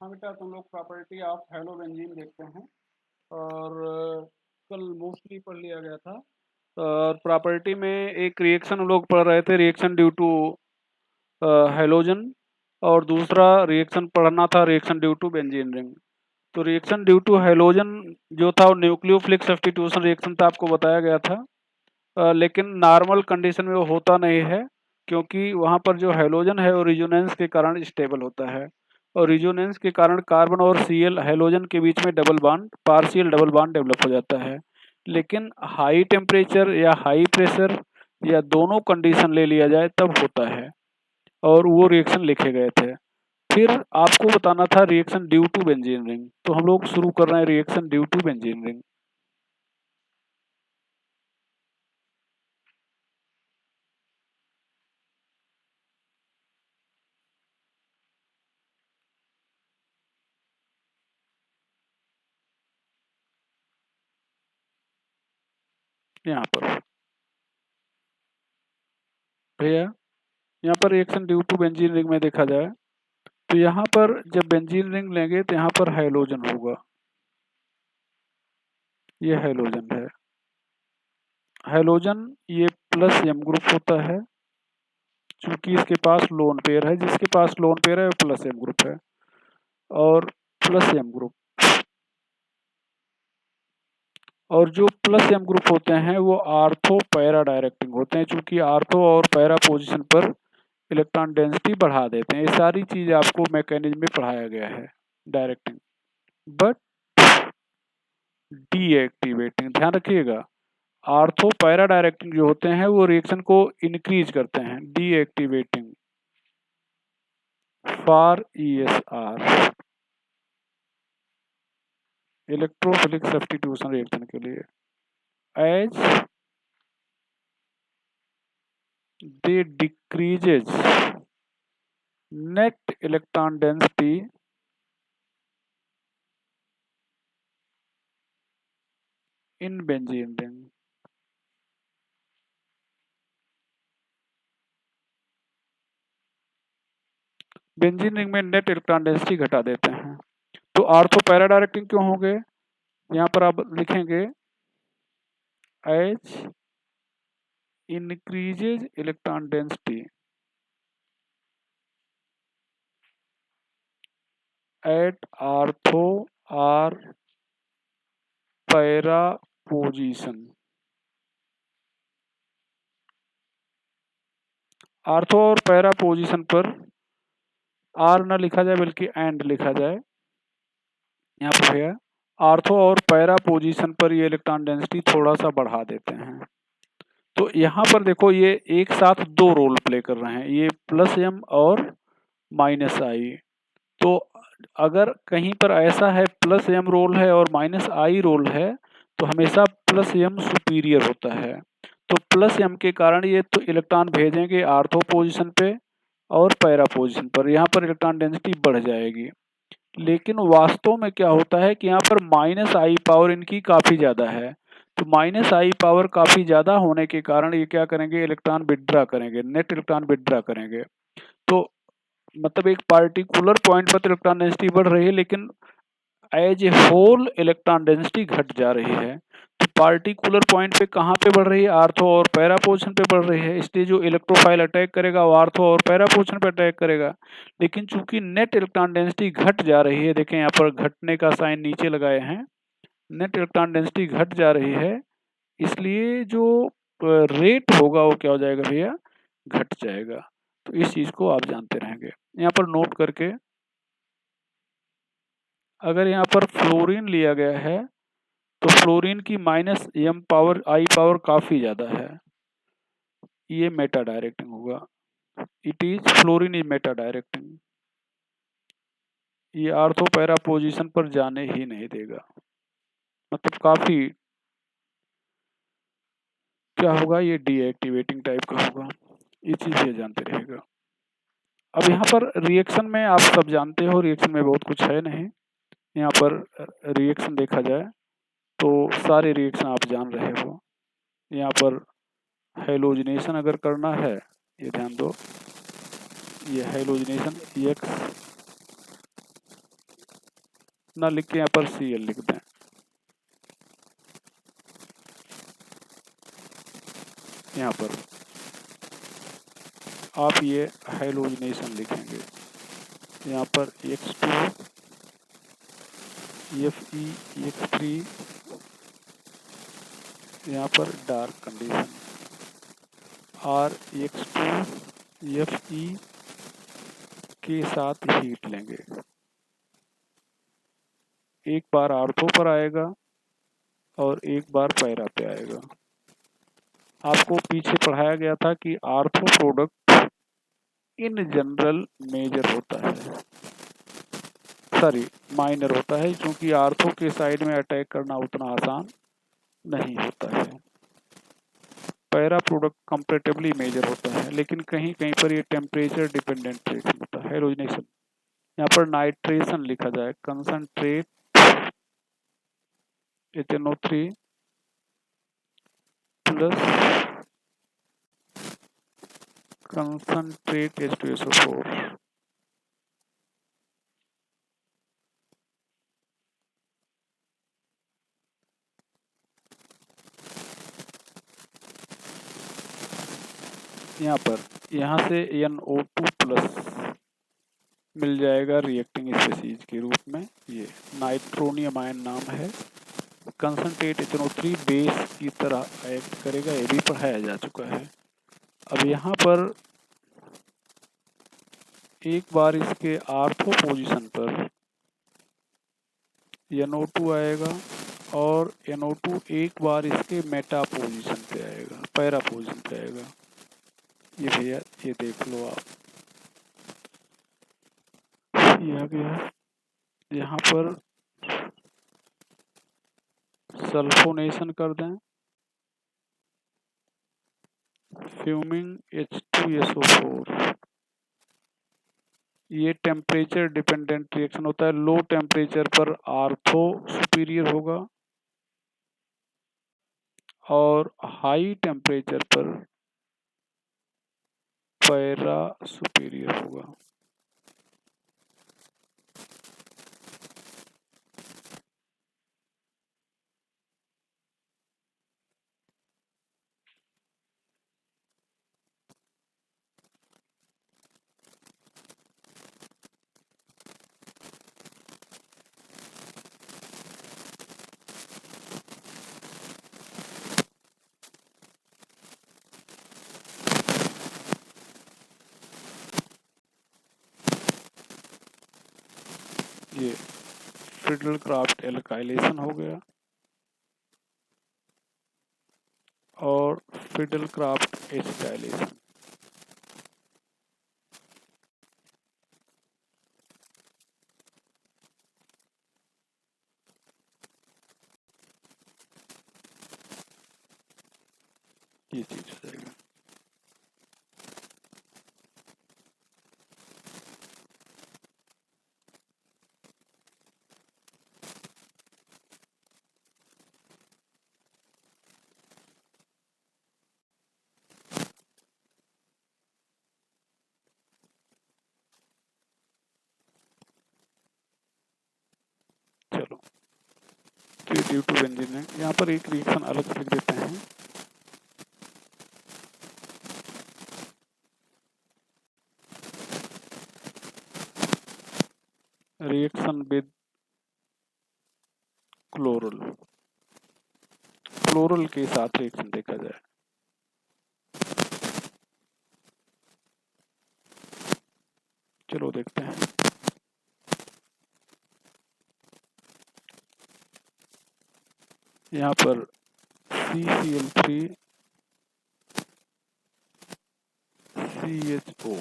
हाँ बेटा, तुम लोग प्रॉपर्टी ऑफ हेलो बेंजीन देखते हैं। और कल मोस्टली पढ़ लिया गया था। और प्रॉपर्टी में एक रिएक्शन हम लोग पढ़ रहे थे, रिएक्शन ड्यू टू हेलोजन। और दूसरा रिएक्शन पढ़ना था, reaction due to benzene ring. तो रिएक्शन ड्यू टू हेलोजन जो था वो न्यूक्लियोफिलिक सब्स्टिट्यूशन रिएक्शन था, आपको बताया गया था। लेकिन नॉर्मल कंडीशन में वो होता नहीं है, क्योंकि वहाँ पर जो हेलोजन है वो रिजोनेंस के कारण स्टेबल होता है। और रिजोनेंस के कारण कार्बन और सीएल हेलोजन के बीच में double bond, partial double bond develop हो जाता है। लेकिन हाई टेम्परेचर या हाई प्रेशर या दोनों कंडीशन ले लिया जाए तब होता है। और वो रिएक्शन लिखे गए थे। फिर आपको बताना था reaction due to benzene ring. तो हम लोग शुरू कर रहे हैं reaction due to benzene ring. यहाँ पर भैया, यहाँ पर reaction due to benzene ring में देखा जाए तो यहाँ पर जब बेंजीन रिंग लेंगे तो यहाँ पर हाइलोजन होगा। ये हाइलोजन है। हाइलोजन ये प्लस एम ग्रुप होता है, चूंकि इसके पास लोन पेयर है। जिसके पास लोन पेयर है वो प्लस एम ग्रुप है। और प्लस एम ग्रुप, और जो प्लस एम ग्रुप होते हैं वो आर्थो पैरा डायरेक्टिंग होते हैं, चूंकि आर्थो और पैरा पोजीशन पर इलेक्ट्रॉन डेंसिटी बढ़ा देते हैं। ये सारी चीज आपको मैकेनिज्म में पढ़ाया गया है, डायरेक्टिंग। बट डीएक्टिवेटिंग, ध्यान रखिएगा, आर्थो पैरा डायरेक्टिंग जो होते हैं वो रिएक्शन को इंक्रीज करते हैं। Deactivating for ESR, electrophilic substitution reaction के लिए, as they decreases net electron density in benzene ring. Benzene ring में नेट इलेक्ट्रॉन डेंसिटी घटा देते हैं। तो आर्थो पैरा डायरेक्टिंग क्यों होंगे? यहाँ पर आप लिखेंगे as increases electron density at ortho or para position। Ortho और पैरा पोजीशन पर आर न लिखा जाए बल्कि एंड लिखा जाए। यहाँ पर भैया आर्थो और पैरा पोजीशन पर ये इलेक्ट्रॉन डेंसिटी थोड़ा सा बढ़ा देते हैं। तो यहाँ पर देखो, ये एक साथ दो रोल प्ले कर रहे हैं, ये प्लस एम और माइनस आई। तो अगर कहीं पर ऐसा है प्लस एम रोल है और माइनस आई रोल है, तो हमेशा प्लस एम सुपीरियर होता है। तो प्लस एम के कारण ये तो इलेक्ट्रॉन भेजेंगे आर्थो पोजीशन पे और पैरा पोजीशन पर, यहाँ पर इलेक्ट्रॉन डेंसिटी बढ़ जाएगी। लेकिन वास्तव में क्या होता है कि यहाँ पर माइनस आई पावर इनकी काफ़ी ज़्यादा है। तो माइनस आई पावर काफ़ी ज़्यादा होने के कारण ये क्या करेंगे, इलेक्ट्रॉन विड्रा करेंगे, नेट इलेक्ट्रॉन विड्रा करेंगे। तो मतलब एक पार्टिकुलर पॉइंट पर इलेक्ट्रॉन डेंसिटी बढ़ रही है, लेकिन as a whole electron density घट जा रही है। तो पार्टिकुलर पॉइंट पे कहाँ पे बढ़ रही है, आर्थो और पैरा पोजीशन पे बढ़ रही है, इसलिए जो इलेक्ट्रोफाइल अटैक करेगा वो आर्थो और पैरा पोजीशन पे अटैक करेगा। लेकिन चूंकि नेट इलेक्ट्रॉन डेंसिटी घट जा रही है, देखें यहाँ पर घटने का साइन नीचे लगाए हैं, नेट इलेक्ट्रॉन डेंसिटी घट जा रही है, इसलिए जो रेट होगा वो क्या हो जाएगा भैया, घट जाएगा। तो इस चीज को आप जानते रहेंगे। यहाँ पर नोट करके, अगर यहाँ पर फ्लोरीन लिया गया है तो फ्लोरीन की माइनस एम पावर आई पावर काफ़ी ज़्यादा है, ये मेटा डायरेक्टिंग होगा। It is fluorine is Meta directing, ये आर्थो पैरा पोजीशन पर जाने ही नहीं देगा। मतलब काफ़ी क्या होगा, ये डीएक्टिवेटिंग टाइप का होगा। ये चीज़ ये जानते रहेगा। अब यहाँ पर रिएक्शन में आप सब जानते हो, रिएक्शन में बहुत कुछ है नहीं। यहाँ पर रिएक्शन देखा जाए तो सारे रिएक्शन आप जान रहे हो। यहाँ पर हेलोजिनेशन अगर करना है, ये ध्यान दो, ये हेलोजिनेशन एक्स ना लिख के यहाँ पर Cl लिख दें। यहाँ पर आप ये हाइलोजनेशन लिखेंगे, यहाँ पर X2 Fe X3, यहाँ पर डार्क कंडीशन Rx2 Fe के साथ हीट लेंगे। एक बार आर्थो पर आएगा और एक बार पैरा पे आएगा। आपको पीछे पढ़ाया गया था कि ortho product in general major होता है, सॉरी माइनर होता है, क्योंकि आर्थो के साइड में अटैक करना उतना आसान नहीं होता है। पैरा प्रोडक्ट कंपैरेटिवली मेजर होता है, लेकिन कहीं कहीं पर ये टेम्परेचर डिपेंडेंट रिएक्शन होता है, हाइलोजनेशन। यहाँ पर नाइट्रेशन लिखा जाए, concentrate HNO3 plus concentrate H2SO4। यहाँ पर यहाँ से NO2 प्लस मिल जाएगा रिएक्टिंग स्पीसीज के रूप में। ये नाइट्रोनियम आयन नाम है। कंसंट्रेट HNO3 बेस की तरह एक्ट करेगा, ये भी पढ़ाया जा चुका है। अब यहाँ पर एक बार इसके आर्थो पोजीशन पर NO2 आएगा और NO2 एक बार इसके मेटा पोजीशन पे आएगा, पैरा पोजीशन पे आएगा। ये भैया ये देख लो आप, ये आ गया। यहाँ पर सल्फोनेशन कर दें, फ्यूमिंग H2SO4। ये टेम्परेचर डिपेंडेंट रिएक्शन होता है। लो टेम्परेचर पर आर्थो सुपीरियर होगा और हाई टेम्परेचर पर पैरा सुपीरियर होगा। ये फ्रिडल-क्राफ्ट एल्काइलेशन हो गया और फ्रिडल-क्राफ्ट एसिटाइलेशन। ये चीज हो जाएगा। चलो, तो ये ड्यू टू बेंजीन है। यहाँ पर एक रिएक्शन अलग से लिख देते हैं, रिएक्शन विद क्लोरल। क्लोरल के साथ रिएक्शन देखा जाए। चलो देखते हैं। यहाँ पर CCl3 CHO,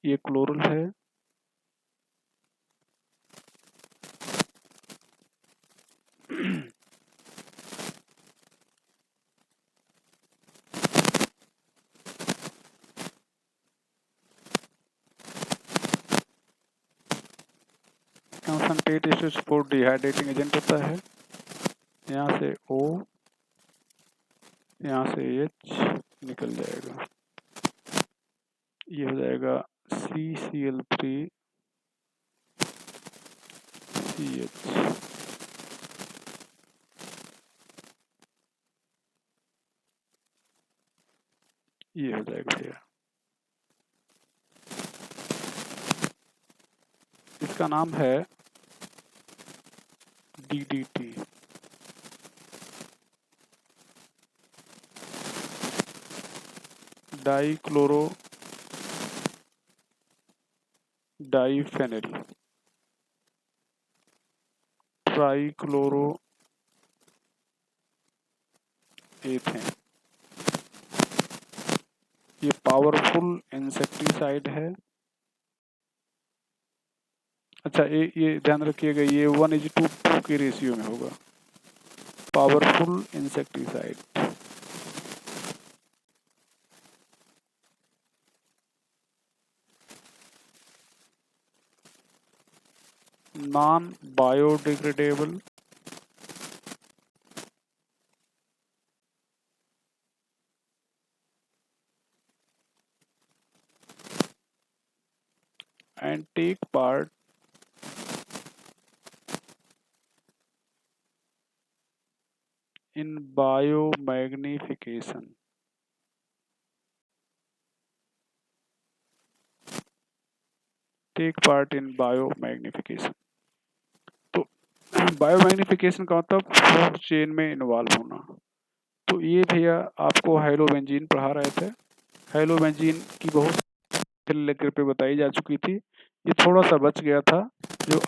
ये क्लोरल है। कंसंट्रेट H2SO4 डिहाइड्रेटिंग एजेंट होता है। यहाँ से O, यहाँ से H निकल जाएगा, ये हो जाएगा CCl3 CH, ये हो जाएगा भैया। इसका नाम है DDT। Dichloro diphenyl trichloro ethane. ये पावरफुल इंसेक्टिसाइड है। अच्छा, ये ध्यान रखिएगा, ये 1:2 के रेशियो में होगा। Powerful insecticide. Non biodegradable, and take part in biomagnification। Take part in biomagnification. तो बायोमैग्निफिकेशन का मतलब फूड चेन में इन्वॉल्व होना। तो ये भैया आपको हेलोबेंजीन पढ़ा रहे थे। हेलोबेंजीन की बहुत लेकर पे बताई जा चुकी थी। ये थोड़ा सा बच गया था जो